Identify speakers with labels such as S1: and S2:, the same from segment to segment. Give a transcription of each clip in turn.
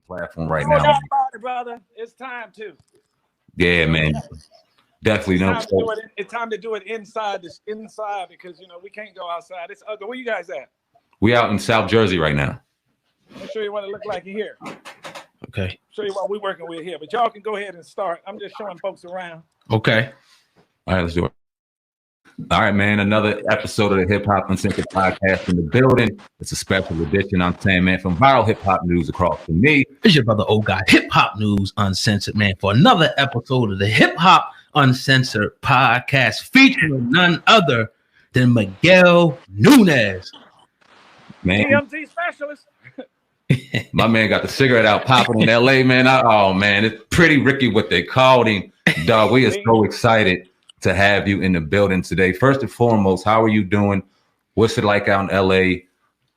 S1: platform right
S2: No
S1: now.
S2: doubt about it, brother. It's time to.
S1: Yeah, man. Definitely no.
S2: It's time to do it inside because we can't go outside. It's ugly. Where you guys at?
S1: We out in South Jersey right now.
S2: Let me show you what it look like in here.
S1: Okay.
S2: Show you what we're working with here. But y'all can go ahead and start. I'm just showing folks around.
S1: Okay. All right, let's do it. All right, man. Another episode of the Hip Hop Uncensored podcast in the building. It's a special edition. I'm SamAnt from Viral Hip Hop News across from me.
S3: It's your brother Old Guy, Hip Hop News Uncensored, man, for another episode of the Hip Hop Uncensored podcast featuring none other than Miguel Nunez.
S1: Man.
S2: TMZ specialist.
S1: My man got the cigarette out popping in LA, man. Oh, man. It's Pretty Ricky what they called him. Dog, we are so excited to have you in the building today. First and foremost, how are you doing? What's it like out in LA?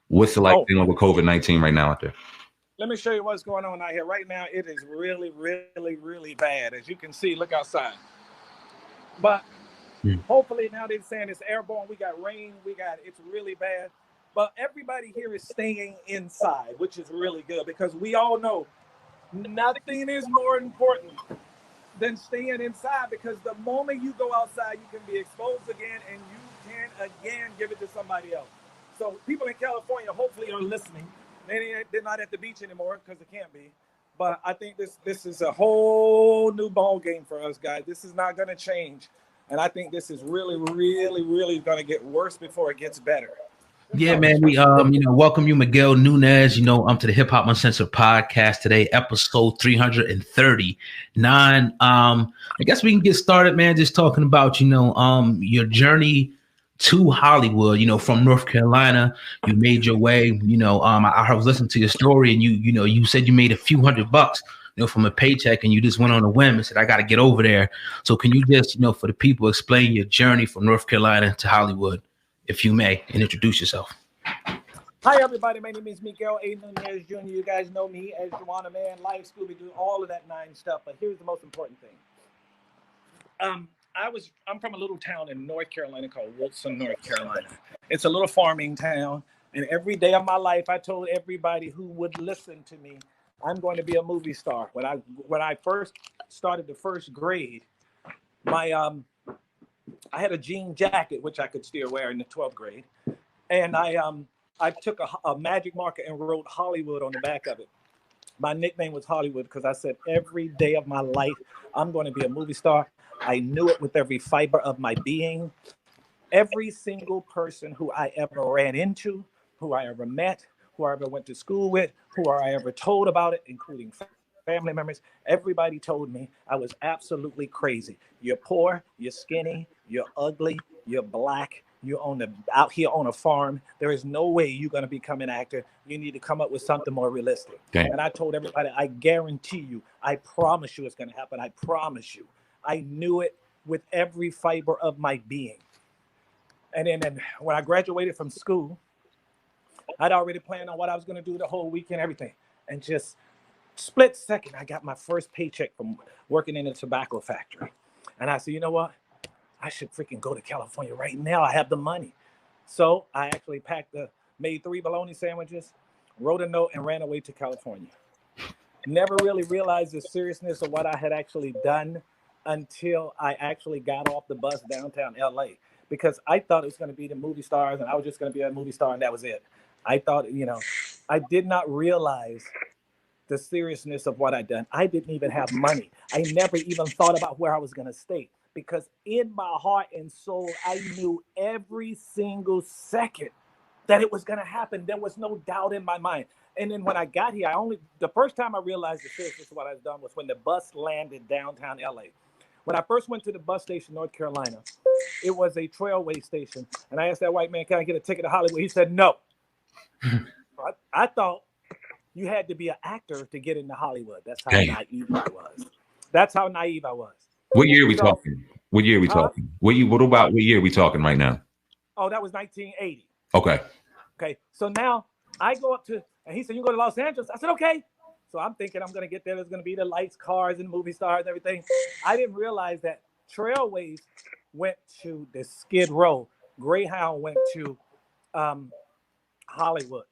S1: What's it like dealing with COVID-19 right now out there?
S2: Let me show you what's going on out here. Right now, it is really, really, really bad. As you can see, look outside. But hopefully now they're saying it's airborne. We got rain. It's really bad. But everybody here is staying inside, which is really good because we all know nothing is more important than staying inside, because the moment you go outside, you can be exposed again and you can again give it to somebody else. So people in California hopefully are listening. They're not at the beach anymore because it can't be. But I think this is a whole new ball game for us, guys. This is not going to change. And I think this is really, really, really going to get worse before it gets better.
S3: Yeah, man. We welcome you, Miguel Nunez, to the Hip Hop Uncensored podcast today, episode 339. I guess we can get started, man, just talking about, your journey to Hollywood, from North Carolina. You made your way, I was listening to your story and you said you made a few $100, from a paycheck, and you just went on a whim and said, I got to get over there. So can you just, for the people, explain your journey from North Carolina to Hollywood, if you may, and introduce yourself?
S2: Hi, everybody. My name is Miguel Nunez Jr. You guys know me as Juana Man, Life, Scooby-Doo, all of that nine stuff. But here's the most important thing. I'm from a little town in North Carolina called Wilson, North Carolina. It's a little farming town. And every day of my life, I told everybody who would listen to me, I'm going to be a movie star. When I first started the first grade, I had a jean jacket, which I could still wear in the 12th grade. And I took a magic marker and wrote Hollywood on the back of it. My nickname was Hollywood because I said every day of my life, I'm going to be a movie star. I knew it with every fiber of my being. Every single person who I ever ran into, who I ever met, who I ever went to school with, who I ever told about it, including family members, everybody told me I was absolutely crazy. You're poor, you're skinny, you're ugly, you're black, you're out here on a farm. There is no way you're going to become an actor. You need to come up with something more realistic. Damn. And I told everybody, I guarantee you, I promise you it's going to happen. I promise you. I knew it with every fiber of my being. And then when I graduated from school, I'd already planned on what I was going to do the whole weekend, everything. And just split second, I got my first paycheck from working in a tobacco factory. And I said, you know what? I should freaking go to California right now. I have the money. So I actually made 3 bologna sandwiches, wrote a note, and ran away to California. Never really realized the seriousness of what I had actually done until I actually got off the bus downtown LA, because I thought it was going to be the movie stars and I was just going to be a movie star and that was it. I thought, I did not realize the seriousness of what I'd done. I didn't even have money. I never even thought about where I was going to stay, because in my heart and soul, I knew every single second that it was going to happen. There was no doubt in my mind. And then when I got here, the first time I realized the seriousness of what I'd done was when the bus landed downtown LA. When I first went to the bus station, North Carolina, it was a trailway station. And I asked that white man, can I get a ticket to Hollywood? He said, no. I thought you had to be an actor to get into Hollywood. That's how naive I was. That's how naive I was.
S1: What year are we talking? What year are we talking? What year are we talking right now?
S2: Oh, that was 1980.
S1: Okay.
S2: So now I go up to, and he said, you go to Los Angeles? I said, okay. So I'm thinking I'm going to get there. There's going to be the lights, cars, and movie stars and everything. I didn't realize that Trailways went to the Skid Row. Greyhound went to Hollywood.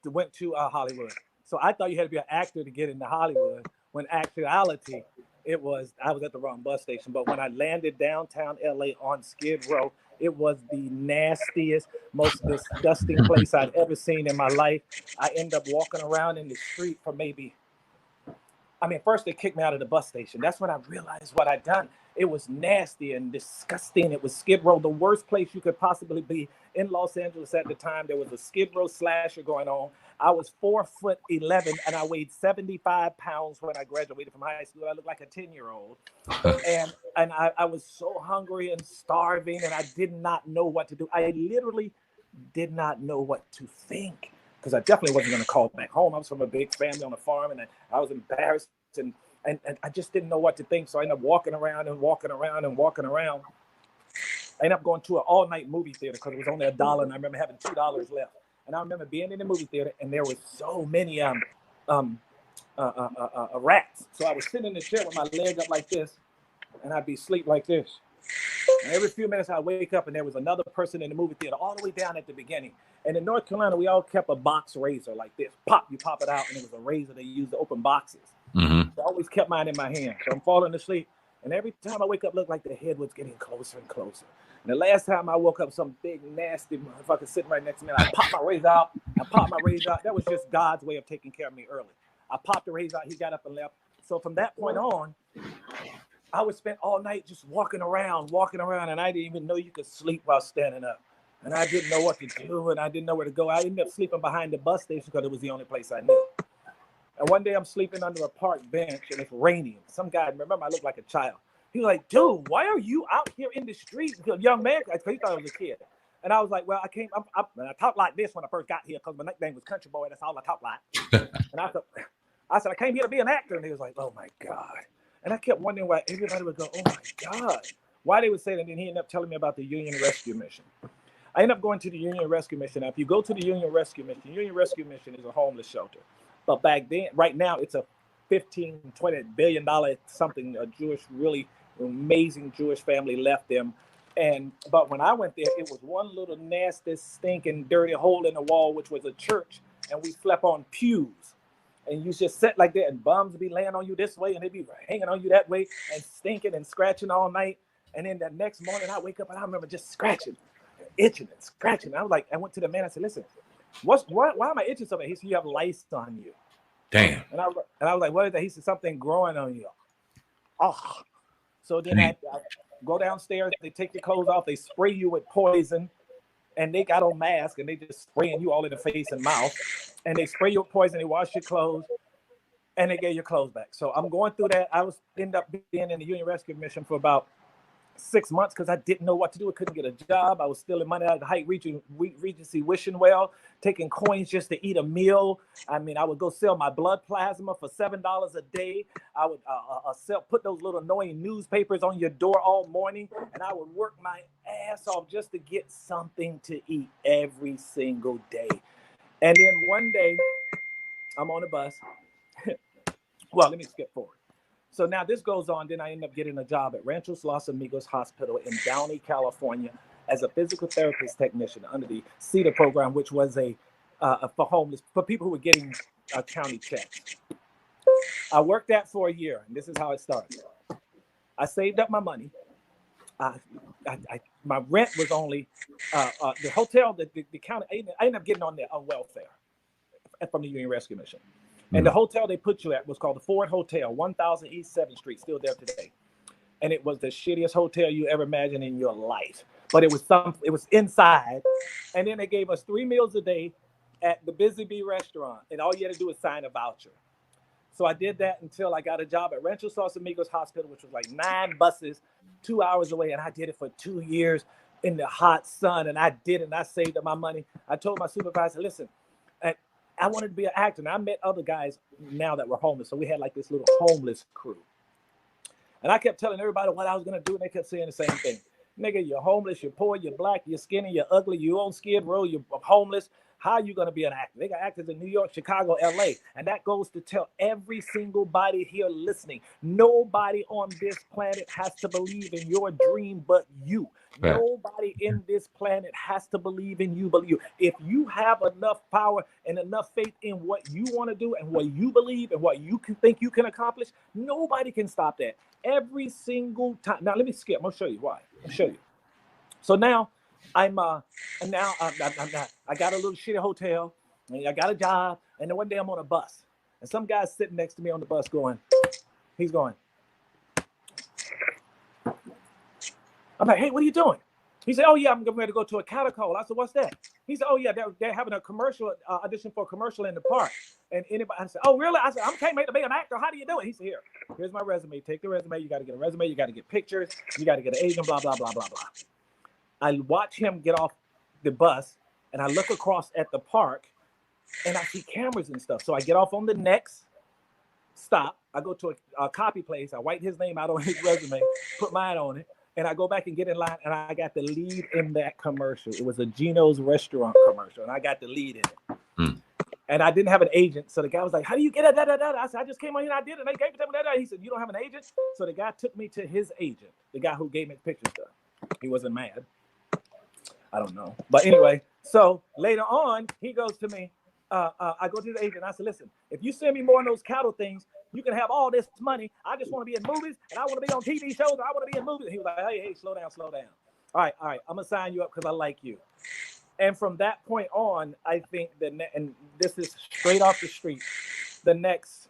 S2: So I thought you had to be an actor to get into Hollywood, when actuality, I was at the wrong bus station. But when I landed downtown LA on Skid Row, it was the nastiest, most disgusting place I'd ever seen in my life. I ended up walking around in the street for first they kicked me out of the bus station. That's when I realized what I'd done. It was nasty and disgusting. It was Skid Row, the worst place you could possibly be in Los Angeles at the time. There was a Skid Row slasher going on. I was 4'11" and I weighed 75 pounds when I graduated from high school. I looked like a 10-year-old. and I was so hungry and starving, and I did not know what to do. I literally did not know what to think, because I definitely wasn't going to call back home. I was from a big family on a farm, and I was embarrassed, and I just didn't know what to think. So I ended up walking around. I ended up going to an all-night movie theater because it was only $1, and I remember having $2 left. And I remember being in the movie theater, and there were so many rats. So I was sitting in the chair with my leg up like this, and I'd be asleep like this. And every few minutes I'd wake up, and there was another person in the movie theater all the way down at the beginning. And in North Carolina, we all kept a box razor like this. You pop it out, and it was a razor they used to open boxes.
S1: Mm-hmm.
S2: So I always kept mine in my hand. So I'm falling asleep, and every time I wake up, looked like the head was getting closer and closer. And the last time I woke up, some big, nasty motherfucker sitting right next to me, and I popped my razor out. That was just God's way of taking care of me early. I popped the razor out. He got up and left. So from that point on, I would spend all night just walking around, and I didn't even know you could sleep while standing up. And I didn't know what to do, and I didn't know where to go. I ended up sleeping behind the bus station because it was the only place I knew. And one day I'm sleeping under a park bench, and it's raining. Some guy, remember, I looked like a child. He was like, dude, why are you out here in the street? Young man, because he thought I was a kid. And I was like, well, I talked like this when I first got here because my nickname was Country Boy. That's all I talked like. And I said, I came here to be an actor. And he was like, oh, my God. And I kept wondering why everybody would go, oh, my God. Why they would say that. And then he ended up telling me about the Union Rescue Mission. I ended up going to the Union Rescue Mission. Now, if you go to the Union Rescue Mission is a homeless shelter. But back then, right now, it's a $15, $20 billion something, a Jewish, really amazing Jewish family left them. But when I went there, it was one little nasty, stinking, dirty hole in the wall, which was a church, and we slept on pews. And you just sit like that, and bums would be laying on you this way, and they'd be hanging on you that way, and stinking and scratching all night. And then the next morning, I wake up, and I remember just scratching, itching and scratching. I went to the man, I said, listen, why am I itching so bad? He said, you have lice on you.
S1: Damn.
S2: And I was like, what is that? He said, something growing on you. Oh. So then I go downstairs, they take your clothes off, they spray you with poison, and they got on masks, and they just spraying you all in the face and mouth, and they spray you with poison, they wash your clothes, and they get your clothes back. So I'm going through that. I end up being in the Union Rescue Mission for about 6 months because I didn't know what to do. I couldn't get a job. I was stealing money out of the Haight Regency wishing well, taking coins just to eat a meal. I would go sell my blood plasma for $7 a day. I would put those little annoying newspapers on your door all morning, and I would work my ass off just to get something to eat every single day. And then one day, I'm on a bus. Well, let me skip forward. So now this goes on. Then I end up getting a job at Rancho Los Amigos Hospital in Downey, California, as a physical therapist technician under the CETA program, which was for people who were getting county checks. I worked that for a year, and this is how it started. I saved up my money. My rent was only the hotel, the county. I ended up getting on welfare from the Union Rescue Mission. And the hotel they put you at was called the Ford Hotel, 1000 East 7th Street, still there today. And it was the shittiest hotel you ever imagined in your life. But it was inside. And then they gave us 3 meals a day at the Busy Bee restaurant. And all you had to do was sign a voucher. So I did that until I got a job at Rancho Los Amigos Hospital, which was like 9 buses, 2 hours away. And I did it for 2 years in the hot sun. And I did it, and I saved up my money. I told my supervisor, listen, I wanted to be an actor. And I met other guys now that were homeless. So we had like this little homeless crew. And I kept telling everybody what I was going to do. And they kept saying the same thing. Nigga, you're homeless, you're poor, you're black, you're skinny, you're ugly, you own Skid Row, you're homeless. How are you going to be an actor? They got actors in New York, Chicago, LA. And that goes to tell every single body here listening. Nobody on this planet has to believe in your dream but you. Right. Nobody in this planet has to believe in you but you. If you have enough power and enough faith in what you want to do and what you believe and what you can think you can accomplish, nobody can stop that. Every single time. Now, let me skip. I'm going to show you why. I'll show you. So now, I got a little shitty hotel, and I got a job, and then one day I'm on a bus, and some guy's sitting next to me on the bus he's going. I'm like, hey, what are you doing? He said, oh yeah, I'm ready to go to a catacomb. I said, what's that? He said, oh yeah, they're having a commercial audition for a commercial in the park. And anybody, I said, oh really? I said, I'm came to be an actor. How do you do it? He said, here's my resume. Take the resume. You got to get a resume. You got to get pictures. You got to get an agent. Blah blah blah blah blah. I watch him get off the bus, and I look across at the park, and I see cameras and stuff. So I get off on the next stop. I go to a copy place. I write his name out on his resume, put mine on it, and I go back and get in line, and I got the lead in that commercial. It was a Gino's restaurant commercial, and I got the lead in it. Mm. And I didn't have an agent, so the guy was like, how do you get it? I said, I just came on here and I did it. And they gave it to me. He said, you don't have an agent? So the guy took me to his agent, the guy who gave me the picture stuff. He wasn't mad. I don't know. But anyway, so later on, he goes to me. I go to the agent. I said, listen, if you send me more of those cattle things, you can have all this money. I just want to be in movies, and I want to be on TV shows, and I want to be in movies. And he was like, hey, slow down. All right. I'm going to sign you up because I like you. And from that point on, I think that, and this is straight off the street, the next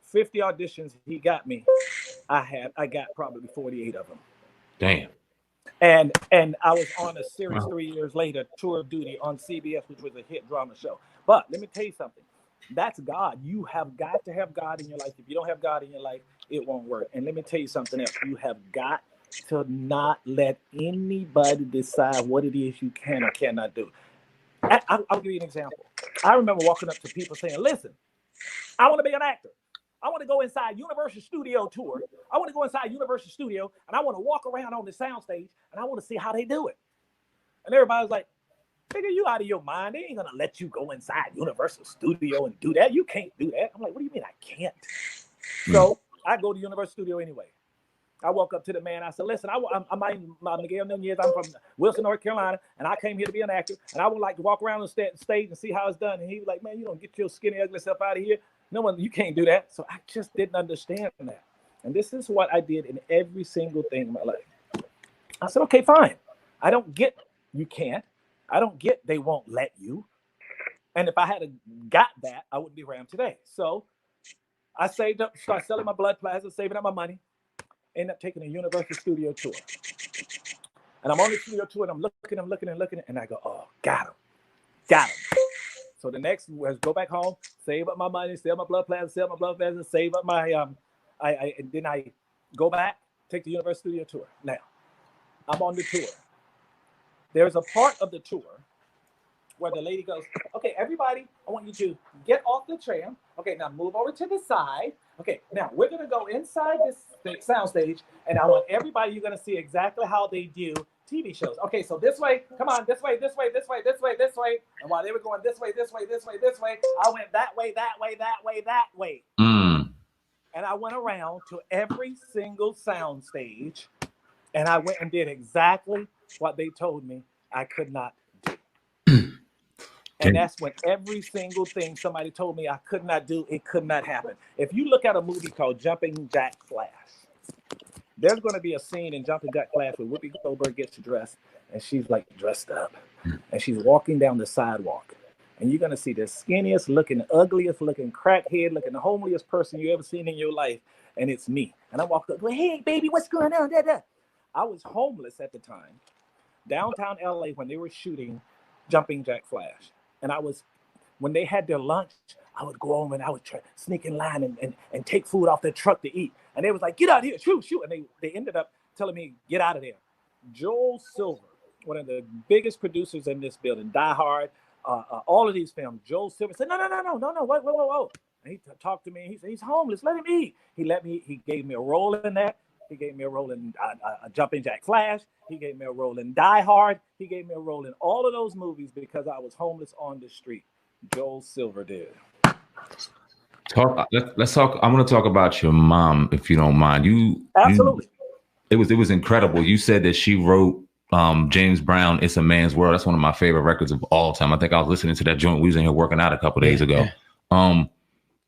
S2: 50 auditions he got me, I got probably 48 of them.
S1: Damn.
S2: And I was on a series 3 years later, Tour of Duty on CBS, which was a hit drama show. But let me tell you something. That's God. You have got to have God in your life. If you don't have God in your life, it won't work. And let me tell you something else. You have got to not let anybody decide what it is you can or cannot do. I'll give you an example. I remember walking up to people saying, listen, I want to be an actor. I want to go inside Universal Studio tour. I want to go inside Universal Studio, and I want to walk around on the soundstage, and I want to see how they do it. And everybody was like, nigga, you out of your mind. They ain't going to let you go inside Universal Studio and do that. You can't do that. I'm like, what do you mean I can't? So I go to Universal Studio anyway. I walk up to the man. I said, listen, I'm Miguel Nunez. I'm from Wilson, North Carolina, and I came here to be an actor, and I would like to walk around on stage and see how it's done. And he was like, man, you don't get your skinny, ugly self out of here. No one, you can't do that. So I just didn't understand that. And this is what I did in every single thing in my life. I said, okay, fine. I don't get you can't. I don't get they won't let you. And if I had got that, I wouldn't be where I am today. So I saved up, started selling my blood plasma, saving up my money, end up taking a Universal Studio tour. And I'm on the studio tour, and I'm looking, and I go, oh, got him. So the next was go back home, save up my money, sell my blood plasma, save up my then I go back, take the Universal Studio tour. Now, I'm on the tour. There's a part of the tour where the lady goes, okay, everybody, I want you to get off the tram. Okay, now move over to the side. Okay, now we're going to go inside this soundstage, and I want everybody, you're going to see exactly how they do TV shows. Okay, so this way, come on, this way. And while they were going this way, I went that way. And I went around to every single soundstage, and I went and did exactly what they told me I could not do. And that's when every single thing somebody told me I could not do, it could not happen. If you look at a movie called Jumping Jack Flash, there's going to be a scene in Jumping Jack Flash where Whoopi Goldberg gets dressed, and she's like dressed up, and she's walking down the sidewalk. And you're going to see the skinniest looking, ugliest looking, crackhead looking, the homeliest person you ever seen in your life. And it's me. And I walk up, going, hey, baby, what's going on? I was homeless at the time, downtown LA, when they were shooting Jumping Jack Flash. And when they had their lunch, I would go home and I would sneak in line and take food off their truck to eat. And they was like, get out here, shoot. And they ended up telling me, get out of there. Joel Silver, one of the biggest producers in this building, Die Hard, all of these films. Joel Silver said, no, whoa. And he talked to me. He said, he's homeless. Let him eat. He gave me a role in that. He gave me a role in Jumping Jack Flash. He gave me a role in Die Hard. He gave me a role in all of those movies because I was homeless on the street. Joel Silver did.
S1: Let's talk. I want to talk about your mom, if you don't mind.
S2: Absolutely.
S1: It was incredible. You said that she wrote James Brown, "It's a Man's World." That's one of my favorite records of all time. I think I was listening to that joint. We was in here working out a couple days ago.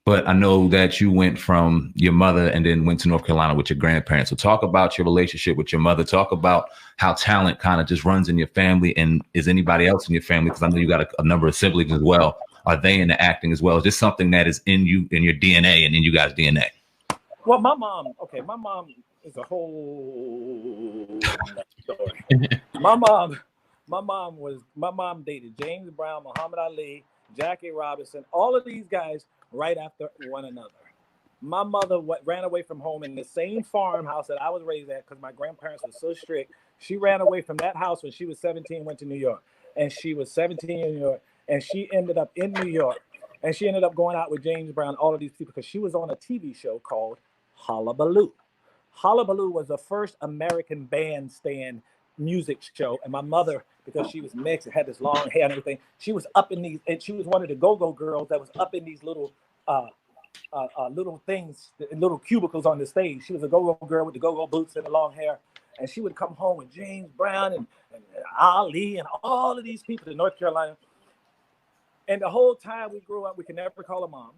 S1: But I know that you went from your mother and then went to North Carolina with your grandparents. So talk about your relationship with your mother. Talk about how talent kind of just runs in your family, and is anybody else in your family? Because I know you got a number of siblings as well. Are they into acting as well? Is this something that is in you, in your DNA, and in you guys' DNA?
S2: Well, my mom is a whole story. My mom dated James Brown, Muhammad Ali, Jackie Robinson, all of these guys right after one another. My mother ran away from home in the same farmhouse that I was raised at because my grandparents were so strict. She ran away from that house when she was 17, went to New York. And she was 17 in New York. And she ended up in New York. And she ended up going out with James Brown, all of these people, because she was on a TV show called Hullabaloo. Hullabaloo was the first American bandstand music show. And my mother, because she was mixed and had this long hair and everything, she was up in these, and she was one of the go-go girls that was up in these little things, little cubicles on the stage. She was a go-go girl with the go-go boots and the long hair. And she would come home with James Brown and Ali and all of these people in North Carolina. And the whole time we grew up, we could never call her mom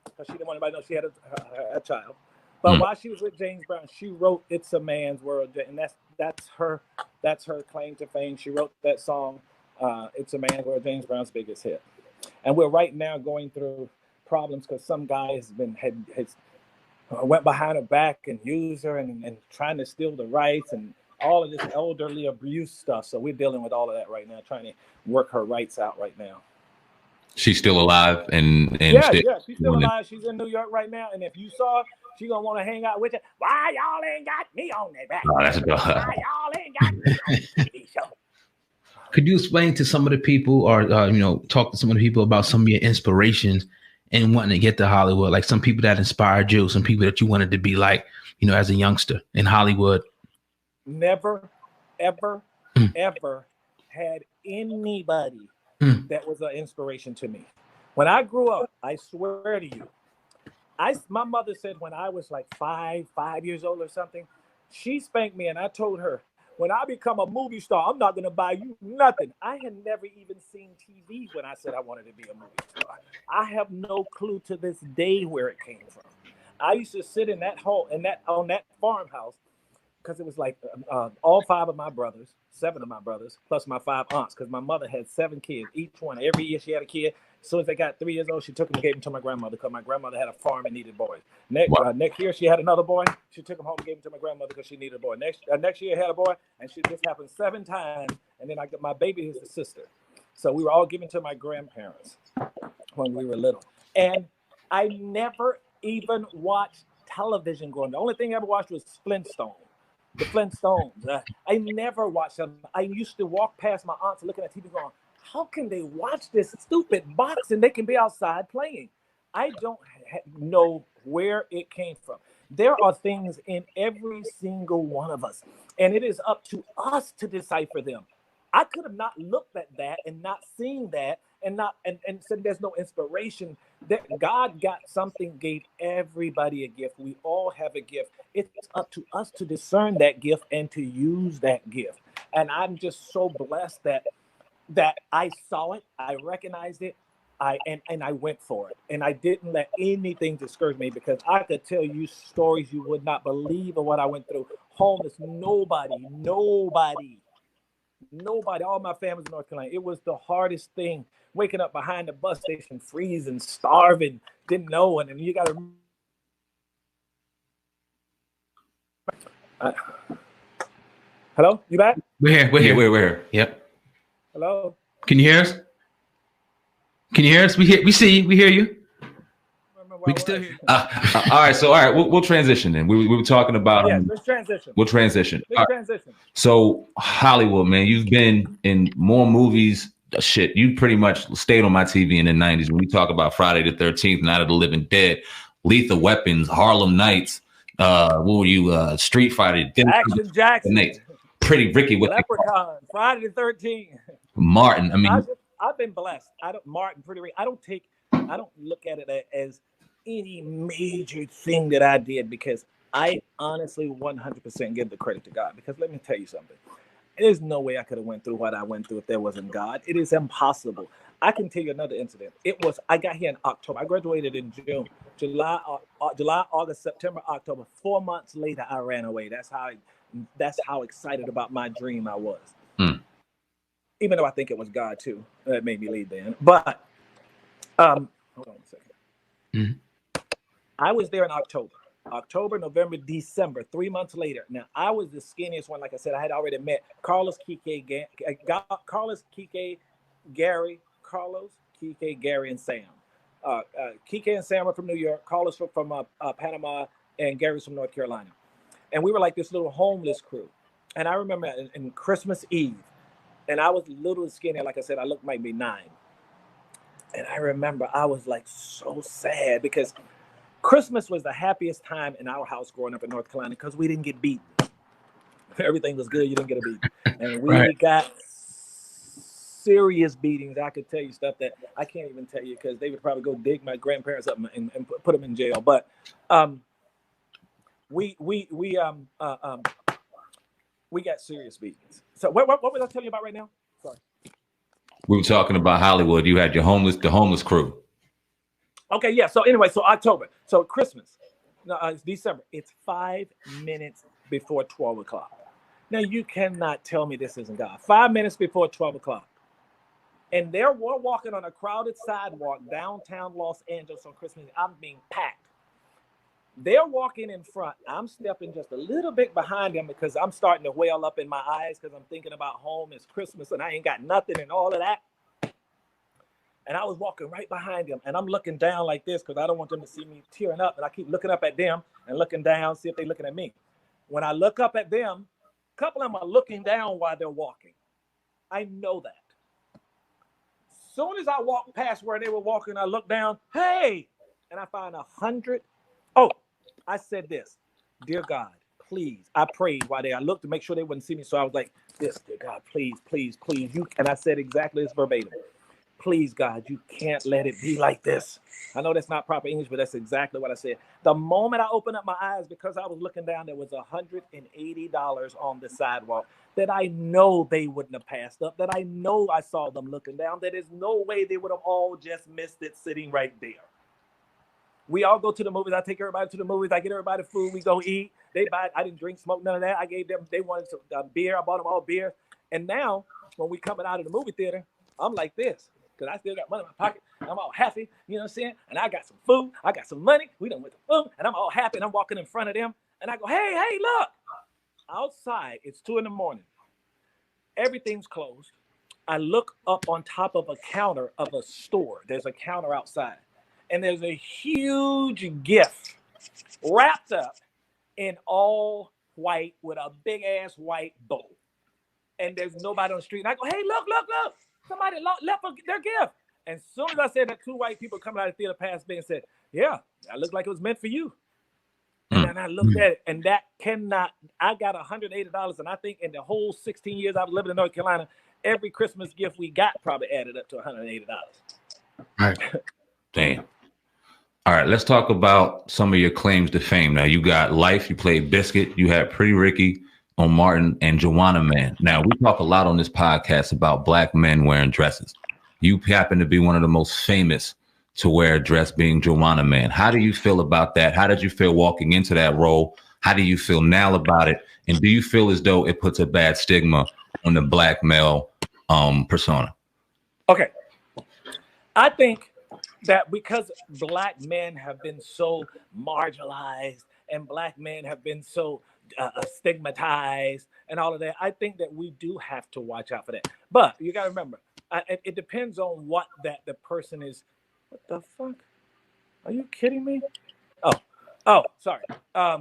S2: because she didn't want anybody to know she had a child. But while she was with James Brown, she wrote "It's a Man's World," and that's her claim to fame. She wrote that song, "It's a Man's World," James Brown's biggest hit. And we're right now going through problems because some guy has went behind her back and used her and trying to steal the rights and all of this elderly abuse stuff. So we're dealing with all of that right now, trying to work her rights out right now.
S1: She's still alive and
S2: yeah, she's still alive. She's in New York right now, and if you saw her, she's gonna want to hang out with you. Why y'all ain't got me on that back?
S1: Oh, that's
S2: Why y'all ain't got me on the TV show?
S3: Could you explain to some of the people, or talk to some of the people about some of your inspirations and wanting to get to Hollywood? Like some people that inspired you, some people that you wanted to be like, as a youngster in Hollywood.
S2: Never, ever, ever had anybody that was an inspiration to me. When I grew up, I swear to you, my mother said when I was like 5 years old or something, she spanked me and I told her, when I become a movie star, I'm not going to buy you nothing. I had never even seen TV when I said I wanted to be a movie star. I have no clue to this day where it came from. I used to sit in that hole, on that farmhouse, because it was like all 5 of my brothers, 7 of my brothers, plus my 5 aunts, because my mother had 7 kids. Each one, every year she had a kid. As soon as they got 3 years old, she took them and gave them to my grandmother because my grandmother had a farm and needed boys. Next year, she had another boy. She took him home and gave him to my grandmother because she needed a boy. Next year, had a boy, and this happened 7 times. And then I got my baby is a sister. So we were all given to my grandparents when we were little. And I never even watched television growing up. The only thing I ever watched was Flintstones. The Flintstones. I never watched them. I used to walk past my aunts looking at TV going, how can they watch this stupid box and they can be outside playing? I don't know where it came from. There are things in every single one of us, and it is up to us to decipher them. I could have not looked at that and not seen that and said there's no inspiration. That God got something, gave everybody a gift. We all have a gift. It's up to us to discern that gift and to use that gift. And I'm just so blessed that I saw it, I recognized it, and I went for it. And I didn't let anything discourage me because I could tell you stories you would not believe of what I went through. Homeless, nobody, all my family's in North Carolina. It was the hardest thing, waking up behind the bus station, freezing, starving, didn't know. And then you got to... Hello, you back?
S3: We're here. Yep.
S2: Hello.
S3: Can you hear us? We see you. We hear you. We can still hear you.
S1: All right. We'll transition then. We were talking about.
S2: Let's transition.
S1: We'll transition.
S2: Transition.
S1: So Hollywood, man, you've been in more movies. Shit, you pretty much stayed on my TV in the 90s when we talk about Friday the 13th, Night of the Living Dead, Lethal Weapons, Harlem Nights. what were you? Street Fighter,
S2: Jackson,
S1: Pretty Ricky with
S2: Leprechaun, Friday the 13th.
S1: Martin. I mean,
S2: I've been blessed. Martin, Pretty Ricky. I don't look at it as any major thing that I did, because I honestly 100% give the credit to God. Because let me tell you something. There's no way I could have went through what I went through if there wasn't God. It is impossible. I can tell you another incident. I got here in October. I graduated in June, July, August, September, October. 4 months later, I ran away. That's how excited about my dream I was. Even though I think it was God too that made me leave then. But hold on a second. I was there in October, November, December, 3 months later. Now, I was the skinniest one. Like I said, I had already met Carlos, Kike, Gary, and Sam. Kike and Sam are from New York. Carlos from Panama, and Gary's from North Carolina. And we were like this little homeless crew. And I remember in Christmas Eve, and I was little and skinny. Like I said, I looked maybe 9. And I remember I was like so sad, because Christmas was the happiest time in our house growing up in North Carolina, because we didn't get beaten. Everything was good. You didn't get a beating. And we got serious beatings. I could tell you stuff that I can't even tell you, because they would probably go dig my grandparents up and put them in jail. But we got serious beatings. So what was I telling you about right now? Sorry.
S1: We were talking about Hollywood. You had the homeless crew.
S2: Okay, yeah. So anyway, so October. So Christmas. No, it's December. It's 5 minutes before 12 o'clock. Now, you cannot tell me this isn't God. 5 minutes before 12 o'clock. And we're walking on a crowded sidewalk downtown Los Angeles on Christmas. I'm being packed. They're walking in front. I'm stepping just a little bit behind them, because I'm starting to well up in my eyes, because I'm thinking about home. It's Christmas and I ain't got nothing and all of that. And I was walking right behind them, and I'm looking down like this, because I don't want them to see me tearing up. And I keep looking up at them and looking down, see if they're looking at me. When I look up at them, a couple of them are looking down while they're walking. I know that. As soon as I walked past where they were walking, I looked down, hey, and I find 100. Oh, I said this, dear God, please. I prayed while I looked to make sure they wouldn't see me. So I was like, this, dear God, please, please, please. And I said exactly this verbatim. Please, God, you can't let it be like this. I know that's not proper English, but that's exactly what I said. The moment I opened up my eyes, because I was looking down, there was $180 on the sidewalk that I know they wouldn't have passed up, that I know I saw them looking down, that there's no way they would have all just missed it sitting right there. We all go to the movies. I take everybody to the movies. I get everybody food. We go eat. They buy. I didn't drink, smoke, none of that. I gave them, they wanted some beer. I bought them all beer. And now, when we coming out of the movie theater, I'm like this, because I still got money in my pocket. I'm all happy, you know what I'm saying? And I got some food. I got some money. We done with the food. And I'm all happy. And I'm walking in front of them. And I go, hey, look. Outside, it's 2 a.m. Everything's closed. I look up on top of a counter of a store. There's a counter outside. And there's a huge gift wrapped up in all white with a big ass white bow. And there's nobody on the street. And I go, hey, look. Somebody left their gift. And as soon as I said that, 2 white people coming out of the theater passed me and said, yeah, that looked like it was meant for you. And then I looked at it, and that I got $180. And I think in the whole 16 years I've lived in North Carolina, every Christmas gift we got probably added up to $180.
S1: All right. Damn. All right, let's talk about some of your claims to fame. Now, you got Life, you played Biscuit, you had Pretty Ricky on Martin, and Joanna Man. Now, we talk a lot on this podcast about Black men wearing dresses. You happen to be one of the most famous to wear a dress, being Joanna Man. How do you feel about that? How did you feel walking into that role? How do you feel now about it? And do you feel as though it puts a bad stigma on the Black male persona?
S2: Okay. I think that because Black men have been so marginalized and Black men have been so stigmatized and all of that, I think that we do have to watch out for that. But you got to remember, it depends on what the person is. What the fuck? Are you kidding me? Oh, sorry. I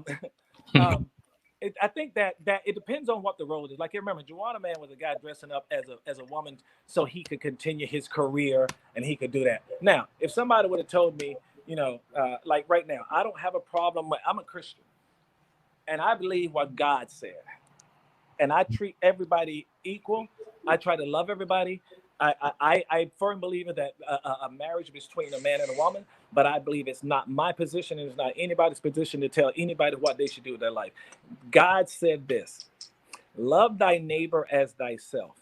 S2: think that it depends on what the role is. Like, you remember, Joanna Man was a guy dressing up as a woman so he could continue his career and he could do that. Now, if somebody would have told me, like right now, I don't have a problem. I'm a Christian. and I believe what God said. And I treat everybody equal. I try to love everybody. I firm believer that a marriage between a man and a woman, but I believe it's not my position and it's not anybody's position to tell anybody what they should do with their life. God said this, love thy neighbor as thyself.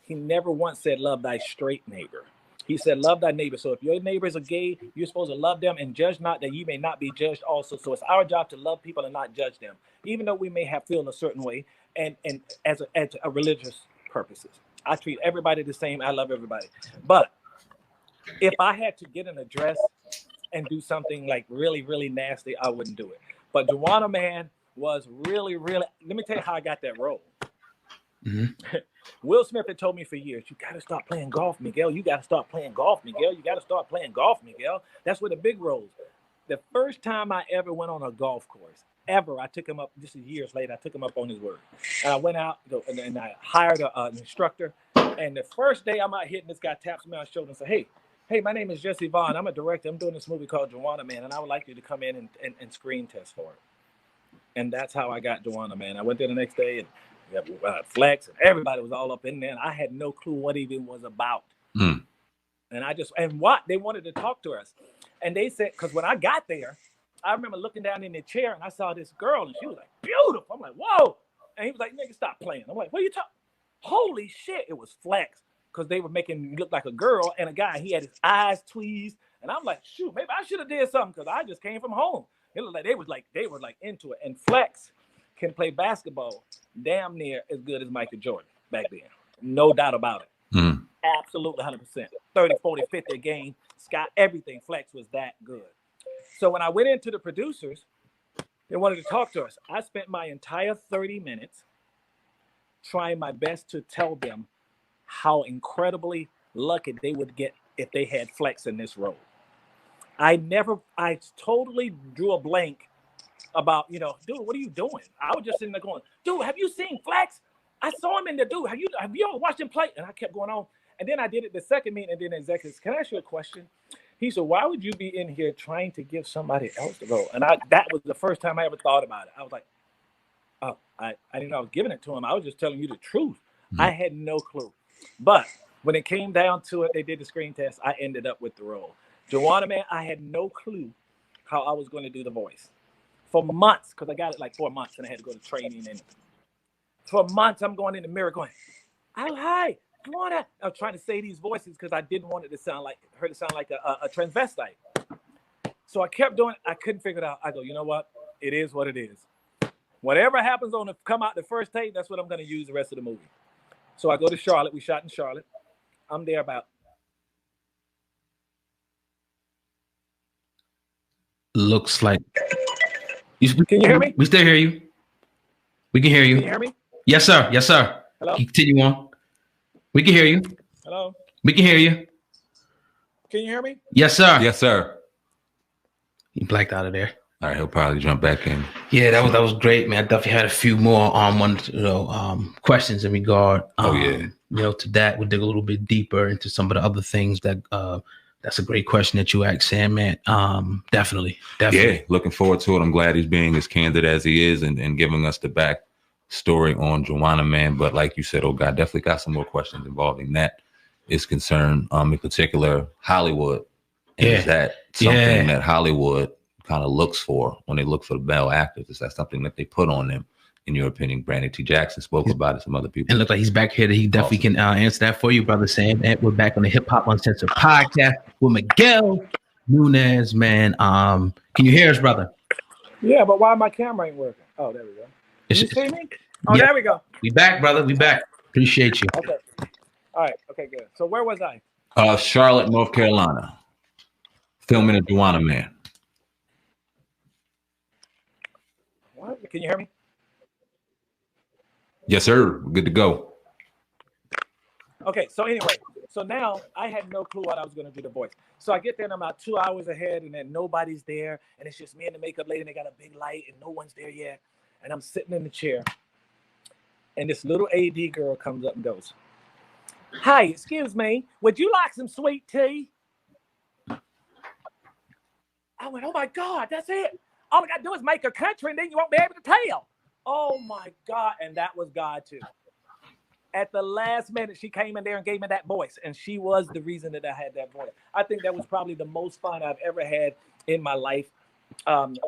S2: He never once said love thy straight neighbor. He said love thy neighbor. So if your neighbors are gay, you're supposed to love them and judge not, that you may not be judged also. So it's our job to love people and not judge them, even though we may have feel a certain way and as a religious purposes. I treat everybody the same. I love everybody. But if I had to get an address and do something like really, really nasty, I wouldn't do it. But Juana Man was really, really, let me tell you how I got that role. Mm-hmm. Will Smith had told me for years, you got to start playing golf, Miguel. You got to start playing golf, Miguel. You got to start playing golf, Miguel. That's where the big roles. The first time I ever went on a golf course, ever, I took him up, this is years later, I took him up on his word. And I went out and I hired an instructor. And the first day I'm out hitting, this guy taps me on the shoulder and says, hey, my name is Jesse Vaughn. I'm a director. I'm doing this movie called Juana Man, and I would like you to come in and screen test for it. And that's how I got Juana Man. I went there the next day and Flex, and everybody was all up in there, and I had no clue what it even was about. And they wanted to talk to us. And they said, because when I got there, I remember looking down in the chair and I saw this girl and she was like, beautiful. I'm like, whoa. And he was like, nigga, stop playing. I'm like, what are you talking? Holy shit. It was Flex, because they were making me look like a girl and a guy. He had his eyes tweezed. And I'm like, shoot, maybe I should have did something, because I just came from home. It looked like they were into it. And Flex can play basketball damn near as good as Michael Jordan back then. No doubt about it. Mm. Absolutely 100%. 30, 40, 50 a game. Scott, everything. Flex was that good. So when I went into the producers, they wanted to talk to us. I spent my entire 30 minutes trying my best to tell them how incredibly lucky they would get if they had Flex in this role. I totally drew a blank about, dude, what are you doing? I was just sitting there going, dude, have you seen Flex? I saw him in there, dude. Have you ever watched him play? And I kept going on. And then I did it the second meeting, and then the executives, can I ask you a question? He said, why would you be in here trying to give somebody else the role? And that was the first time I ever thought about it. I was like, oh, I didn't know I was giving it to him. I was just telling you the truth. Mm-hmm. I had no clue. But when it came down to it, they did the screen test. I ended up with the role. Juana Man, I had no clue how I was going to do the voice. For months, because I got it like 4 months, and I had to go to training. And for months, I'm going in the mirror going, oh, hi, Juana. I was trying to say these voices because I didn't want it to sound like a transvestite. So I kept doing it. I couldn't figure it out. I go, you know what? It is what it is. Whatever happens come out the first tape, that's what I'm going to use the rest of the movie. So I go to Charlotte. We shot in Charlotte. I'm there about.
S3: Looks like.
S2: Can you hear me?
S3: We still hear you. We can hear you.
S2: Can you hear me?
S3: Yes, sir. Yes, sir.
S2: Hello?
S3: Continue on. We can hear you.
S2: Hello?
S3: We can hear you.
S2: Can you hear me?
S3: Yes, sir.
S1: Yes, sir.
S3: He blacked out of there.
S1: All right, he'll probably jump back in.
S3: Yeah, that was great, man. I definitely had a few more questions in regard to that. We'll dig a little bit deeper into some of the other things that's a great question that you asked, SamAnt. Definitely.
S1: Yeah, looking forward to it. I'm glad he's being as candid as he is and giving us the back story on Juana Man. But like you said, God, definitely got some more questions involving that is concerned, in particular, Hollywood. And is that something that Hollywood kind of looks for when they look for the male actors? Is that something that they put on them? In your opinion, Brandon T. Jackson spoke about it. Some other people.
S3: And look like he's back here. He definitely can answer that for you, brother Sam. And we're back on the Hip Hop Uncensored podcast with Miguel Nunez, man. Can you hear us, brother?
S2: Yeah, but why my camera ain't working? Oh, there we go. You see me? Oh, there we go.
S3: We back, brother. We back. Appreciate you.
S2: Okay. All right. Okay, good. So where was I?
S1: Charlotte, North Carolina. Filming a Juana Man.
S2: What? Can you hear me?
S1: Yes, sir. Good to go.
S2: Okay, so anyway, so now I had no clue what I was going to do the voice. So I get there and I'm about 2 hours ahead, and then nobody's there, and it's just me and the makeup lady, and they got a big light, and no one's there yet. And I'm sitting in the chair, and this little AD girl comes up and goes, "Hi, excuse me, would you like some sweet tea?" I went, "Oh my God, that's it. all I got to do is make a country and then you won't be able to tell. Oh my God. And that was God too. At the last minute, she came in there and gave me that voice. And she was the reason that I had that voice. I think that was probably the most fun I've ever had in my life.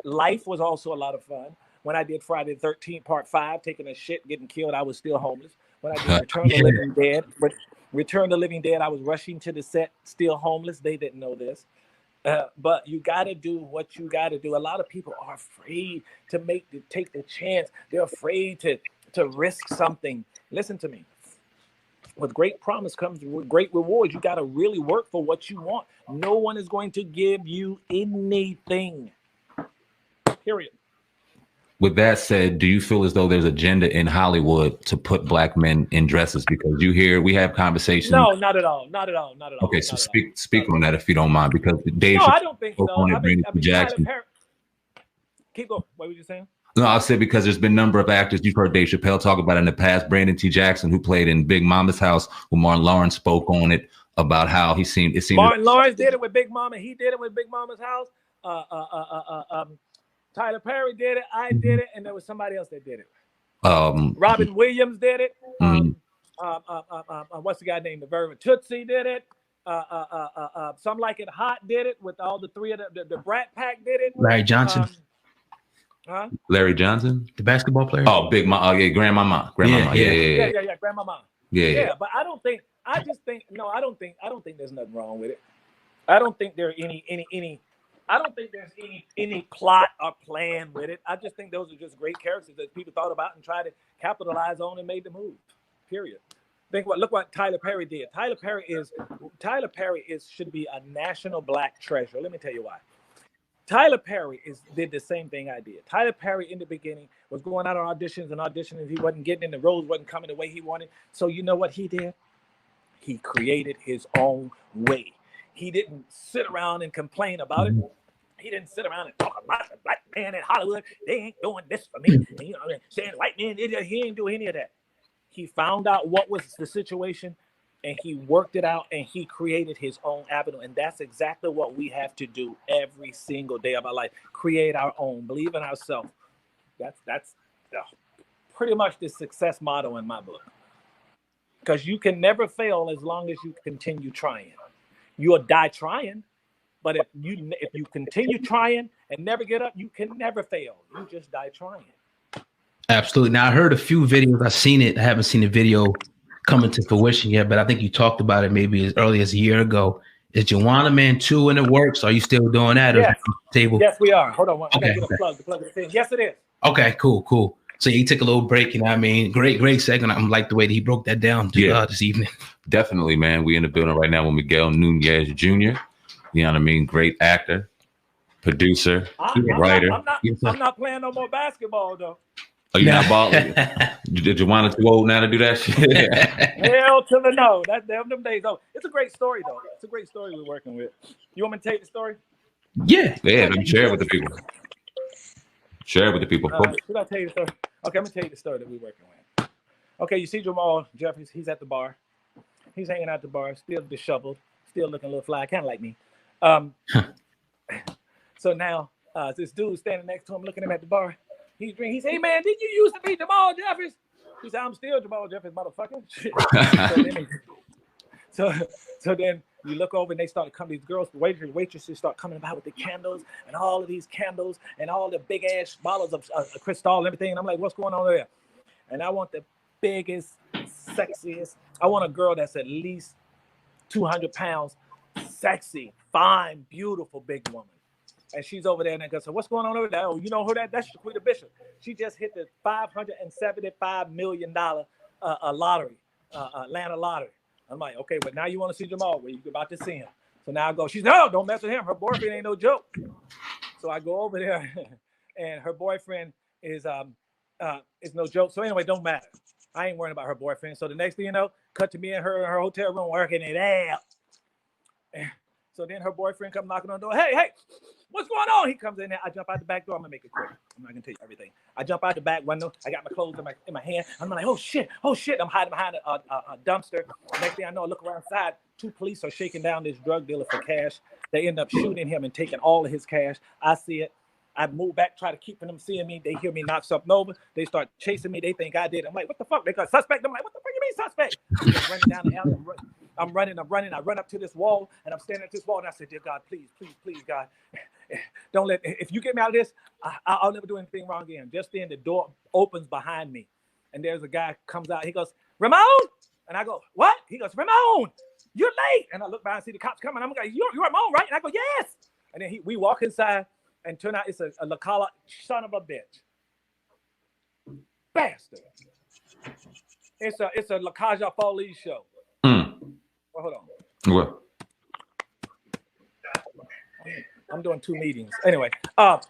S2: Life was also a lot of fun. When I did Friday the 13th, part 5, taking a shit, getting killed, I was still homeless. When I did Return the Living Dead, Return the Living Dead, I was rushing to the set, still homeless. They didn't know this. But you got to do what you got to do. A lot of people are afraid to take the chance. They're afraid to risk something. Listen to me. With great promise comes with great rewards. You got to really work for what you want. No one is going to give you anything. Period.
S1: With that said, do you feel as though there's agenda in Hollywood to put black men in dresses? Because we have conversations.
S2: No, not at all. Not at all. Not at all.
S1: Okay, so speak on that if you don't mind, because Dave.
S2: No, I don't think so.
S1: I mean, Jackson.
S2: Keep going. What were you saying?
S1: No, I said because there's been a number of actors. You've heard Dave Chappelle talk about it in the past. Brandon T. Jackson, who played in Big Mama's House, who Martin Lawrence spoke on it about how it seemed.
S2: Martin Lawrence did it with Big Mama. He did it with Big Mama's House. Tyler Perry did it. I did it, and there was somebody else that did it. Robin Williams did it. What's the guy named? The Verve Tootsie did it. Some Like It Hot did it with all the three of the Brat Pack did it.
S3: Larry Johnson.
S1: Larry Johnson,
S3: the basketball player.
S1: Oh, Big Mama. Yeah, Grandmama.
S2: Yeah, Grandmama.
S1: Yeah.
S2: But I don't think there's nothing wrong with it. I don't think there's any plot or plan with it. I just think those are just great characters that people thought about and tried to capitalize on and made the move. Period. Look what Tyler Perry did. Tyler Perry should be a national black treasure. Let me tell you why. Tyler Perry did the same thing I did. Tyler Perry in the beginning was going out on auditions and auditioning. He wasn't getting in, the roles wasn't coming the way he wanted. So you know what he did? He created his own way. He didn't sit around and complain about it. He didn't sit around and talk about the black man in Hollywood. They ain't doing this for me. And, saying white man, he ain't doing any of that. He found out what was the situation, and he worked it out, and he created his own avenue. And that's exactly what we have to do every single day of our life. Create our own. Believe in ourselves. That's pretty much the success motto in my book. Because you can never fail as long as you continue trying. You'll die trying, but if you continue trying and never get up, you can never fail. You just die trying.
S3: Absolutely. Now I heard a few videos. I've seen it. I haven't seen the video coming to fruition yet, but I think you talked about it maybe as early as a year ago. Is Juwanna Mann 2 in the works? Are you still doing that?
S2: Yes.
S3: Table?
S2: Yes, we are. Hold on. I
S3: Okay.
S2: gotta get a plug. Yes, it is.
S3: Okay, cool. So you took a little break, and I mean, great segment. I'm like the way that he broke that down this evening.
S1: Definitely, man. We in the building right now with Miguel Nunez Jr. You know what I mean? Great actor, producer, writer.
S2: I'm not playing no more basketball though.
S1: Oh, you're not balling? Did Juwanna too old now to do that shit?
S2: Hell to the no. Them days though. It's a great story though. It's a great story we're working with. You want me to tell you the story?
S3: Yeah.
S1: Let me share it with the people. Share it with the people.
S2: Should I tell you the story? Okay, I'm gonna tell you the story that we're working with. Okay, you see Jamal Jeffries, he's at the bar. He's hanging out the bar, still disheveled, still looking a little fly, kind of like me. So now this dude standing next to him, looking at him at the bar. He's drinking. He said, "Hey man, did you used to be Jamal Jeffries?" He said, "I'm still Jamal Jeffries, motherfucker." So then you look over and they start to come. These girls, waitresses start coming about with the candles and all of these candles and all the big ass bottles of Cristal and everything. And I'm like, "What's going on there?" And I want the biggest, sexiest. I want a girl that's at least 200 pounds, sexy, fine, beautiful, big woman. And she's over there and I go, "So what's going on over there?" "Oh, you know who that? That's Shaquita Bishop. She just hit the $575 million lottery, Atlanta lottery." I'm like, "Okay, but now you want to see Jamal? Well, you're about to see him." So now I go, she's, "No, don't mess with him. Her boyfriend ain't no joke." So I go over there and her boyfriend is no joke. So anyway, don't matter. I ain't worrying about her boyfriend. So the next thing you know, cut to me and her in her hotel room working it out. So then her boyfriend come knocking on the door. Hey, what's going on?" He comes in there. I jump out the back door. I'm gonna make it quick. I'm not gonna tell you everything. I jump out the back window. I got my clothes in my hand. I'm like, oh shit. I'm hiding behind a dumpster. Next thing I know, I look around side. 2 police are shaking down this drug dealer for cash. They end up shooting him and taking all of his cash. I see it. I move back, try to keep from them seeing me. They hear me knock something over. They start chasing me. They think I did. I'm like, what the fuck? They got suspect. I'm like, what the fuck you mean suspect? I'm just running down the alley. I'm running. I run up to this wall, and I'm standing at this wall, and I said, dear God, please, God, don't let, if you get me out of this, I'll never do anything wrong again. Just then, the door opens behind me, and there's a guy comes out. He goes, Ramon? And I go, what? He goes, Ramon, you're late. And I look by and see the cops coming. I'm like, you're Ramon, right? And I go, yes. And then we walk inside, and turn out it's a Lacala son of a bitch. Bastard. It's a Lakaja Foley show. Well, hold on.
S1: What?
S2: I'm doing 2 meetings. Anyway,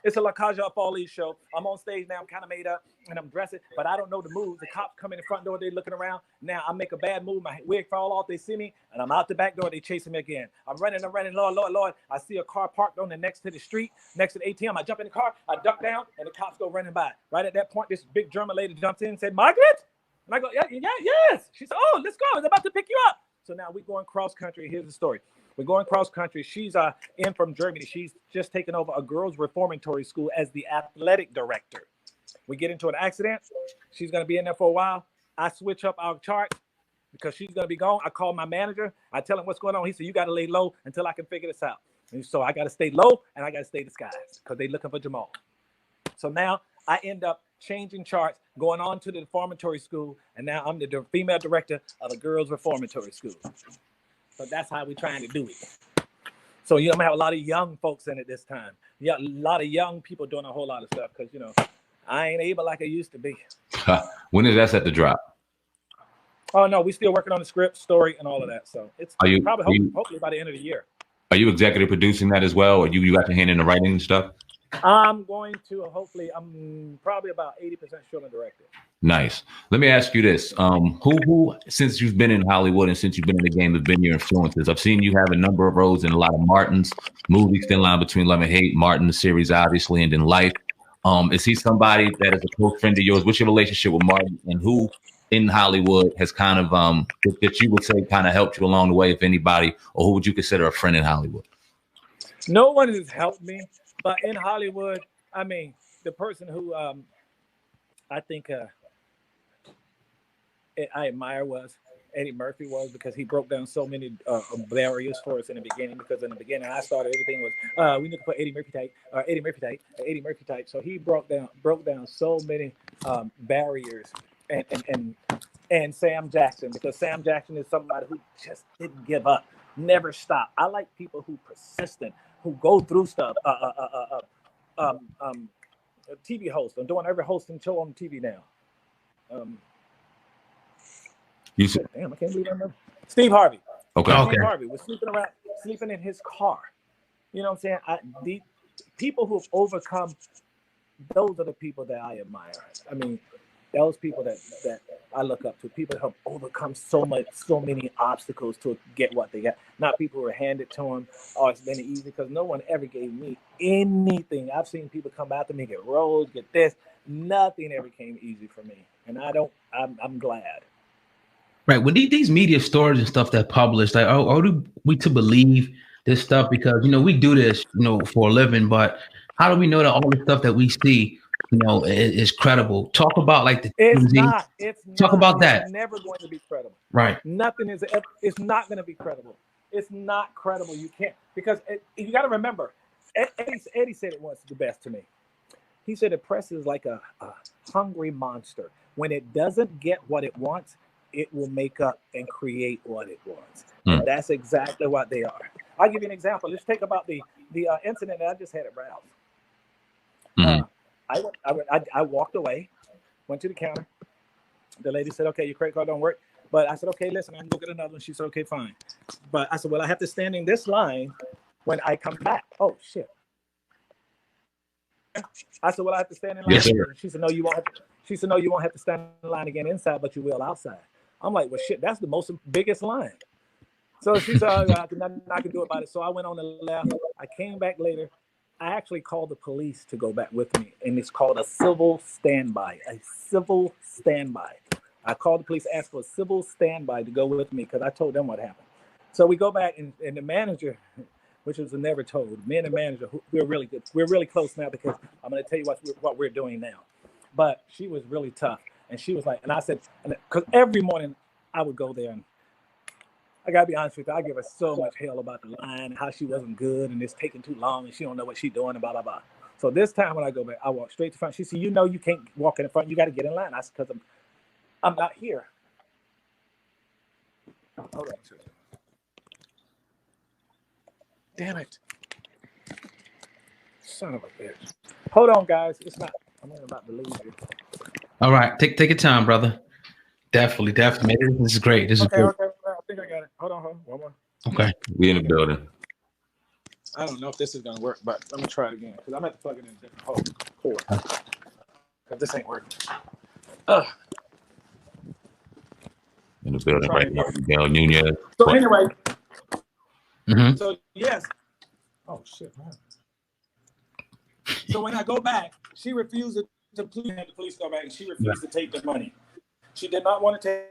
S2: it's a Lakaja Foley show. I'm on stage now. I'm kind of made up, and I'm dressing, but I don't know the moves. The cops come in the front door. They're looking around. Now I make a bad move. My wig fall off. They see me, and I'm out the back door. They chasing me again. I'm running. Lord. I see a car parked on the next to the street, next to the ATM. I jump in the car. I duck down, and the cops go running by. Right at that point, this big German lady jumps in and said, Margaret? And I go, yes. She said, oh, let's go. I was about to pick you up. So now we're going cross country. Here's the story. We're going cross country. She's in from Germany. She's just taken over a girls' reformatory school as the athletic director. We get into an accident. She's going to be in there for a while. I switch up our chart because she's going to be gone. I call my manager. I tell him what's going on. He said, you got to lay low until I can figure this out. And so I got to stay low and I got to stay disguised because they're looking for Jamal. So now I end up changing charts, going on to the reformatory school, and now I'm the female director of a girls' reformatory school. So that's how we're trying to do it. So you know, I have a lot of young folks in it this time. Yeah, a lot of young people doing a whole lot of stuff because you know I ain't able like I used to be.
S1: When is that set to drop?
S2: Oh no, we still working on the script, story, and all of that. So it's hopefully by the end of the year.
S1: Are you executive producing that as well, or you got your hand in the writing and stuff?
S2: I'm going to hopefully. I'm probably about 80% sure I'm director.
S1: Nice. Let me ask you this: who, since you've been in Hollywood and since you've been in the game, have been your influences? I've seen you have a number of roles in a lot of Martin's movies, Thin Line Between Love and Hate, Martin the series, obviously, and then Life. Is he somebody that is a close friend of yours? What's your relationship with Martin, and who in Hollywood has kind of that you would say kind of helped you along the way, if anybody, or who would you consider a friend in Hollywood?
S2: No one has helped me. But in Hollywood, I mean, the person who I think I admire was Eddie Murphy was because he broke down so many barriers for us in the beginning. Because in the beginning, I started everything was we need to put Eddie Murphy type. So he broke down so many barriers and Sam Jackson, because Sam Jackson is somebody who just didn't give up, never stop. I like people who persistent, who go through stuff. TV host. I'm doing every hosting show on TV now.
S1: You said,
S2: damn, I can't believe that. Steve Harvey.
S1: Okay.
S2: Steve Harvey was sleeping in his car. You know what I'm saying? The people who've overcome, those are the people that I admire. I mean, those people that I look up to, people who have overcome so many obstacles to get what they got. Not people who are handed to them, or it's been easy, because no one ever gave me anything. I've seen people come after me, get roles, get this. Nothing ever came easy for me, and I'm glad.
S3: Right. When these media stories and stuff that publish, like, are we to believe this stuff? Because, you know, we do this, you know, for a living, but how do we know that all the stuff that we see, you know, is credible? Talk about like
S2: it's not
S3: about that.
S2: It's never going to be credible.
S3: Right.
S2: Nothing is. It's not going to be credible. It's not credible. You can't, because you got to remember. Eddie said it once the best to me. He said the press is like a hungry monster. When it doesn't get what it wants, it will make up and create what it wants. And that's exactly what they are. I'll give you an example. Let's take about the incident that I just had at Ralph's. I walked away, went to the counter. The lady said, okay, your credit card don't work. But I said, okay, listen, I can go get another one. She said, okay, fine. But I said, well, I have to stand in this line when I come back. Oh, shit. I said, well, I have to stand in line.
S1: Yes, sir.
S2: She said, no, you won't. She said, no, you won't have to stand in line again inside, but you will outside. I'm like, well, shit, that's the biggest line. So she said, oh, nothing I can do about it. So I went on the left. I came back later. I actually called the police to go back with me, and it's called a civil standby. A civil standby. I called the police, asked for a civil standby to go with me because I told them what happened. So we go back, and the manager which was never told. Me and the manager, we're really good. We're really close now because I'm going to tell you what we're doing now. But she was really tough. And she was like, and I said, because every morning I would go there, and I got to be honest with you, I give her so much hell about the line, how she wasn't good, and it's taking too long, and she don't know what she's doing, and blah, blah, blah. So this time when I go back, I walk straight to front. She said, you know you can't walk in the front. You got to get in line. I said, because I'm not here. Hold on. Damn it. Son of a bitch. Hold on, guys. It's not. I'm about to leave you.
S3: All right. Take your time, brother. Definitely. This is great. This is great.
S2: Okay. I think I got it. Hold on. One more.
S3: Okay.
S1: We in the building.
S2: I don't know if this is going to work, but let me try it again because I'm going to plug it in a different port because this ain't working.
S1: In the building right now. Miguel Nunez.
S2: So anyway.
S3: Mm-hmm.
S2: So yes. Oh shit, man. So when I go back, she refused to plead. The police go back, and she refused to take the money. She did not want to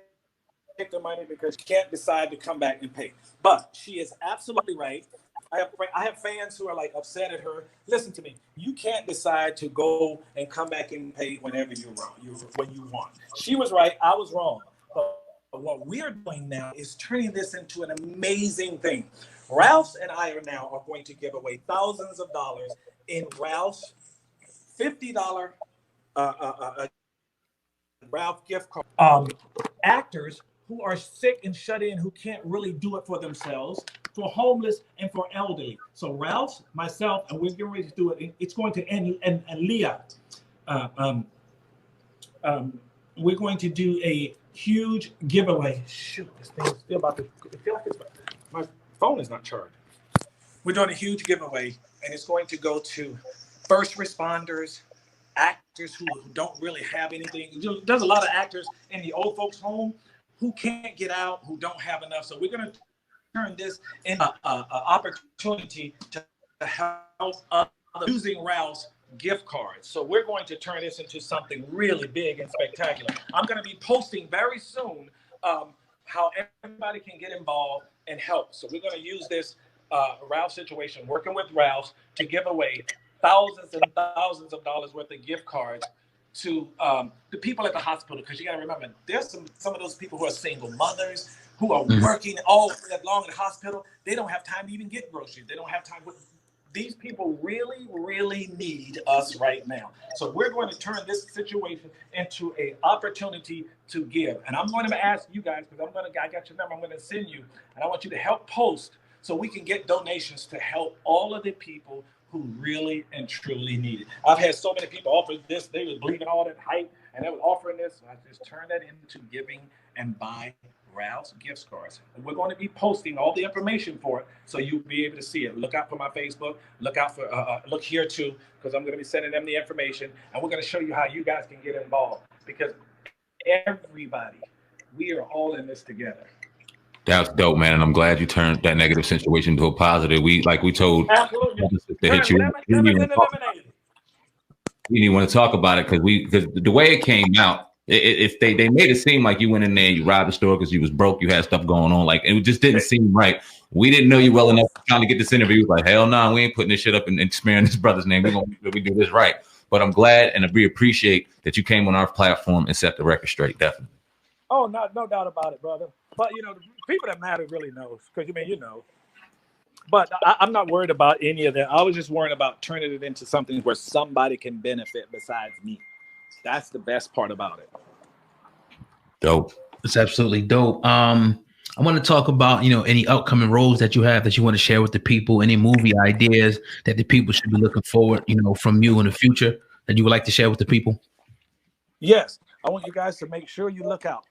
S2: take the money because she can't decide to come back and pay. But she is absolutely right. I have fans who are like upset at her. Listen to me. You can't decide to go and come back and pay whenever you're wrong. When you want. She was right. I was wrong. But what we're doing now is turning this into an amazing thing. Ralph's and I are going to give away thousands of dollars in Ralph's $50 Ralph gift card. Actors who are sick and shut in, who can't really do it for themselves, for homeless and for elderly. So Ralph's, myself, and we're getting ready to do it. It's going to end, and Leah, we're going to do a huge giveaway. Shoot, this thing is still about to. I feel like my phone is not charged. We're doing a huge giveaway, and it's going to go to first responders, actors who don't really have anything. There's a lot of actors in the old folks' home who can't get out, who don't have enough. So we're going to turn this into an opportunity to help others using Ralph's gift cards. So we're going to turn this into something really big and spectacular. I'm going to be posting very soon how everybody can get involved and help. So we're going to use this Ralph situation, working with Ralph, to give away thousands and thousands of dollars worth of gift cards to the people at the hospital. Because you got to remember, there's some of those people who are single mothers who are working all that long in the hospital. They don't have time to even get groceries. They don't have time. These people really, really need us right now. So we're going to turn this situation into an opportunity to give. And I'm going to ask you guys, because I got your number, I'm going to send you, and I want you to help post so we can get donations to help all of the people who really and truly need it. I've had so many people offer this. They was believing all that hype, and they were offering this. So I just turned that into giving and buy Ralph's gift cards. And we're going to be posting all the information for it, so you'll be able to see it. Look out for my Facebook. Look out for look here too, because I'm going to be sending them the information, and we're going to show you how you guys can get involved. Because everybody, we are all in this together.
S1: That's dope, man. And I'm glad you turned that negative situation into a positive. We told to hit you. We didn't want to talk about it because the way it came out, if they made it seem like you went in there, you robbed the store because you was broke, you had stuff going on, like it just didn't seem right. We didn't know you well enough trying to get this interview. We was like, hell no, we ain't putting this shit up and smearing this brother's name. We do this right. But I'm glad and we appreciate that you came on our platform and set the record straight. Definitely.
S2: Oh, no doubt about it, brother. But the people that matter really knows, because But I'm not worried about any of that. I was just worried about turning it into something where somebody can benefit besides me. That's the best part about it.
S1: Dope.
S3: It's absolutely dope. I want to talk about, any upcoming roles that you have that you want to share with the people, any movie ideas that the people should be looking forward, from you in the future that you would like to share with the people.
S2: Yes. I want you guys to make sure you look out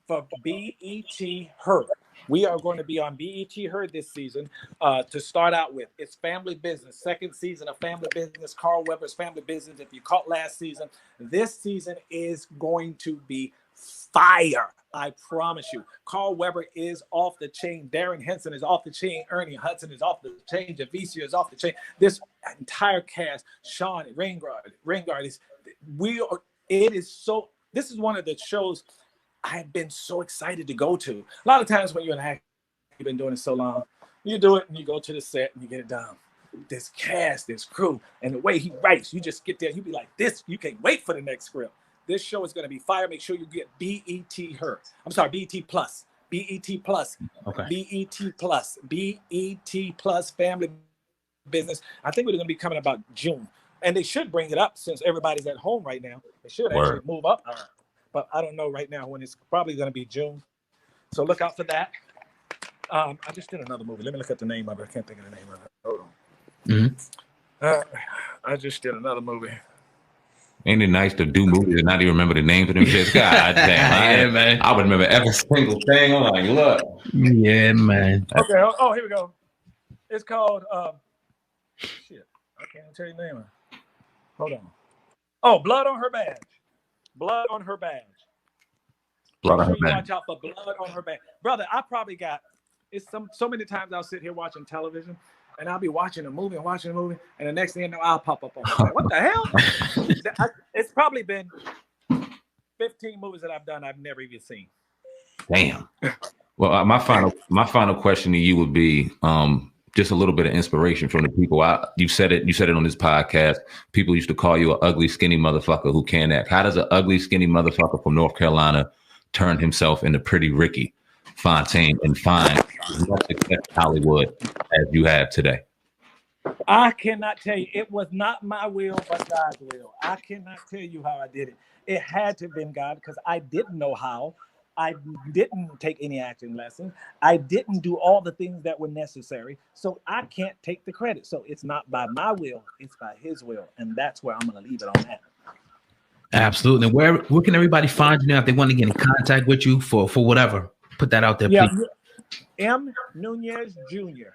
S2: for BET Heard. We are going to be on BET Heard this season to start out with. It's Family Business, second season of Family Business. Carl Weber's Family Business. If you caught last season, this season is going to be fire. I promise you. Carl Weber is off the chain. Darren Henson is off the chain. Ernie Hudson is off the chain. Javicia is off the chain. This entire cast, Sean Ringard is. This is one of the shows I've been so excited to go to. A lot of times when you're an actor, you've been doing it so long, You do it and you go to the set and you get it done. This cast, this crew, and the way he writes, you just get there. You be like, this, you can't wait for the next script. This show is going to be fire. Make sure you get BET her. I'm sorry, BET Plus. BET Plus.
S3: Okay.
S2: BET Plus. BET Plus Family Business. I think we're going to be coming about June. And they should bring it up since everybody's at home right now. They should actually move up. But I don't know right now when. It's probably going to be June. So look out for that. I just did another movie. Let me look at the name of it. I can't think of the name of it. Hold on. I just did another movie.
S1: Ain't it nice to do movies and not even remember the names of them shits? God damn, man. I would remember every single thing. I'm like, look.
S3: Yeah, man.
S2: Okay. Oh, here we go. It's called shit. I can't tell you the name of it. Hold on. Oh, Blood on Her Badge. Blood on Her Badge.
S1: Blood on Her Badge.
S2: Watch out for blood on her badge. Brother, I probably got so many times I'll sit here watching television and I'll be watching a movie, and the next thing you know, I'll pop up on it. Like, what the hell? It's probably been 15 movies that I've done I've never even seen.
S1: Damn. Well, my final question to you would be just a little bit of inspiration from the people. You said it on this podcast. People used to call you an ugly, skinny motherfucker who can't act. How does an ugly, skinny motherfucker from North Carolina turn himself into Pretty Ricky Fontaine and find as much success in Hollywood as you have today?
S2: I cannot tell you. It was not my will, but God's will. I cannot tell you how I did it. It had to have been God because I didn't know how. I didn't take any acting lessons. I didn't do all the things that were necessary. So I can't take the credit. So it's not by my will, it's by his will. And that's where I'm going to leave it on that.
S3: Absolutely. Where can everybody find you now if they want to get in contact with you for whatever? Put that out there, please.
S2: M. Nunez Jr.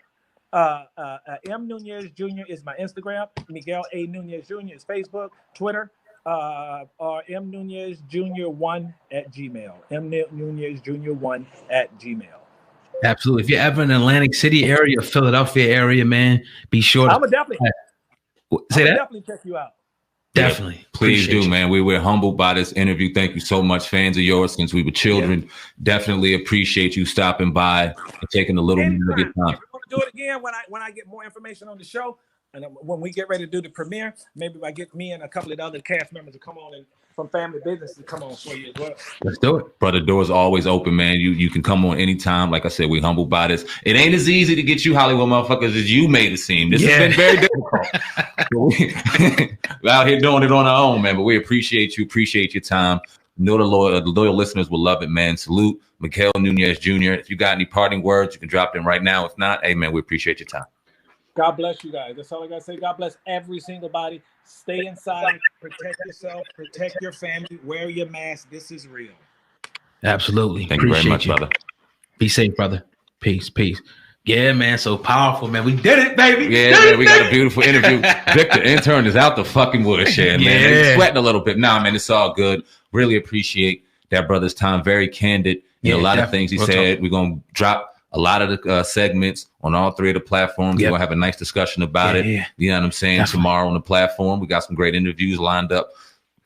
S2: M. Nunez Jr. is my Instagram. Miguel A. Nunez Jr. is Facebook, Twitter, or M. Nunez Jr. 1 at Gmail. M. Nunez Jr. 1 at Gmail.
S3: Absolutely. If you're ever in the Atlantic City area, Philadelphia area, man, be sure to
S2: definitely check you out.
S3: Definitely.
S1: Yeah, please do, man. We're humbled by this interview. Thank you so much, fans of yours since we were children. Yeah. Definitely appreciate you stopping by and taking a little bit of your time.
S2: If you want to do it again when I get more information on the show, and when we get ready to do the premiere, maybe I get me and a couple of the other cast members to come on and from Family Business to come on for you as well.
S1: Let's do it. Brother, doors always open, man. You can come on anytime. Like I said, we're humbled by this. It ain't as easy to get you Hollywood motherfuckers as you made it seem. This has been very difficult. We're out here doing it on our own, man. But we appreciate you. Appreciate your time. Know the loyal listeners will love it, man. Salute Miguel Nunez Jr. If you got any parting words, you can drop them right now. If not, hey, man, we appreciate your time.
S2: God bless you guys. That's all I got to say. God bless every single body. Stay inside. Protect yourself. Protect your family. Wear your mask. This is real.
S3: Absolutely.
S1: Thank you very much, brother.
S3: Be safe, brother. Peace. Yeah, man. So powerful, man. We did it, baby.
S1: Yeah, man. We got a beautiful interview. Victor, intern, is out the fucking woodshed, man. He's sweating a little bit. Nah, man, it's all good. Really appreciate that brother's time. Very candid. A lot of things he said. We're going to drop a lot of the segments on all three of the platforms. We're going to have a nice discussion about it. Yeah. You know what I'm saying? Definitely. Tomorrow on the platform. We got some great interviews lined up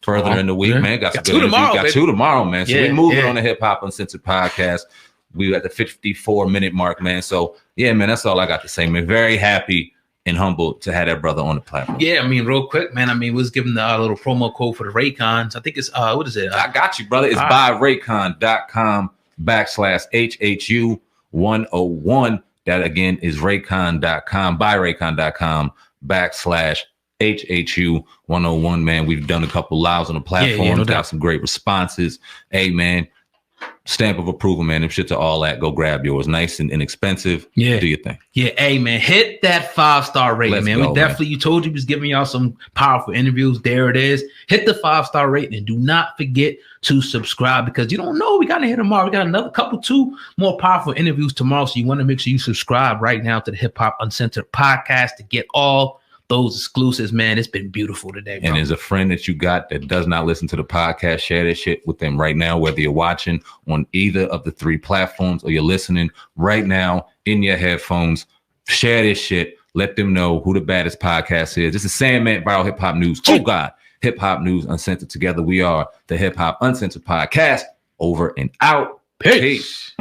S1: further in the week, man. Got some good interviews. Got two tomorrow, man. So we're moving on the Hip Hop Uncensored podcast. We at the 54-minute mark, man. So, yeah, man, that's all I got to say, man. Very happy and humbled to have that brother on the platform. Yeah, I mean, real quick, man. I mean, we was giving the little promo code for the Raycons. I think it's, what is it? I got you, brother. It's buyraycon.com/HHU 101. That again is raycon.com, buyraycon.com/HHU 101. Man, we've done a couple lives on the platform. Got some great responses. Hey, man, stamp of approval, man. Them shits are all that. Go grab yours. Nice and inexpensive. Yeah. Do your thing. Yeah. Hey, man, hit that 5-star rating, man. We definitely, you told you was giving y'all some powerful interviews. There it is. Hit the 5-star rating and do not forget to subscribe because you don't know. We got to hit tomorrow. We got another two more powerful interviews tomorrow. So you want to make sure you subscribe right now to the Hip Hop Uncensored podcast to get all those exclusives, man. It's been beautiful today, bro. And there's a friend that you got that does not listen to the podcast. Share that shit with them right now, whether you're watching on either of the three platforms or you're listening right now in your headphones. Share this shit. Let them know who the baddest podcast is. This is SamAnt Viral Hip Hop News. Oh, God. Hip Hop News Uncensored. Together we are the Hip Hop Uncensored podcast. Over and out. Peace.